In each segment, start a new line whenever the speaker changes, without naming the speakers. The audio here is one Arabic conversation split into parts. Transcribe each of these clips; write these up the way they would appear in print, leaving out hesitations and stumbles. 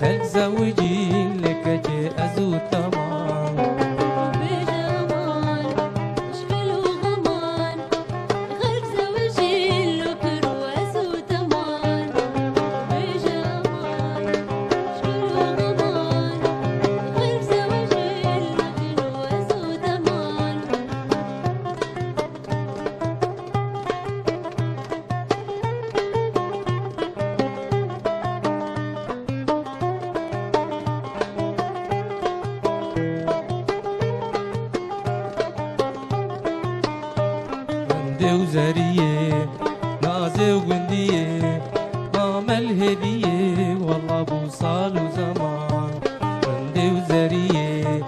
خلق زوجي لك جي أزو تمام
بجمال شكل وغمان خلق زوجي لك رواسو تمان بجمال شكل وغمان خلق زوجي لك رواسو تمان
وندي وزرية نازي وغندية ماما الهدية والله بوصال وزمان وندي وزرية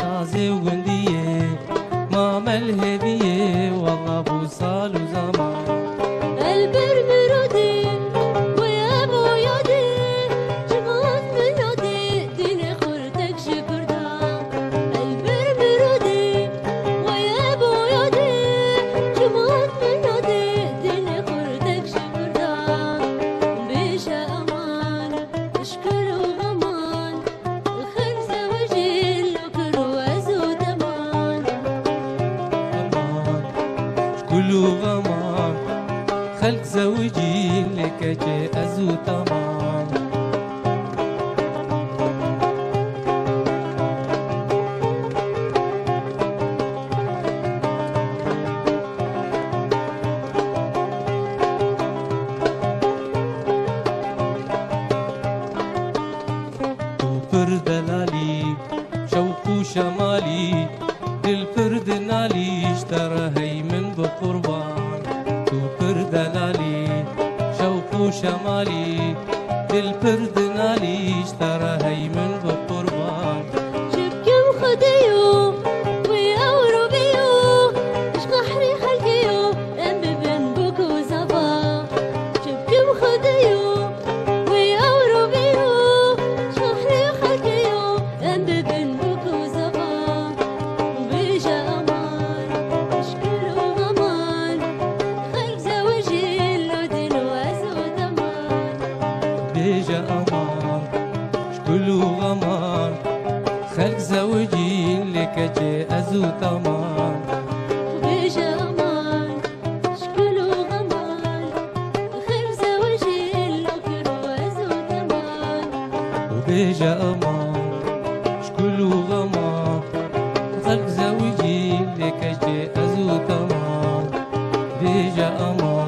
نازي وغندية ماما الهدية والله بوصال وزمان
البرمرودي ويا ابو يودي جمال منودي ديني خورتك شكردا البرمرودي ويا ابو يودي جمال منودي ديني خورتك شكردا بيشا امان اشكر وغمان الخمسة وجيل لك روازو تمان
غمان كله غمان خلق زوجي لك جي أزو تمام توفر دلالي شوق وشمالي للفرد نالي اشترى هيمن بقربان توفر دلالي شوق وشمالي للفرد نالي اشترى هيمن بقربان
شبكم خديو ويأورو بيو اشقحري خلقيو ام ببن بوكو زفا شبكم خديو ويأورو بيو اشقحري خلقيو ام ببن بوكو زفا بيجا امان اشكر وغمان خلق زوجي اللودن وازو تمان
بيجا أمان شكل وغمان خلق زوجي لك جي أزو تمام
بيجا امان شكل وغمان خلق زوجي اللودن وازو تمان
وبيجا أمان شكل وغمان خلق زوجي لك جي أزو تمام بيجا أمان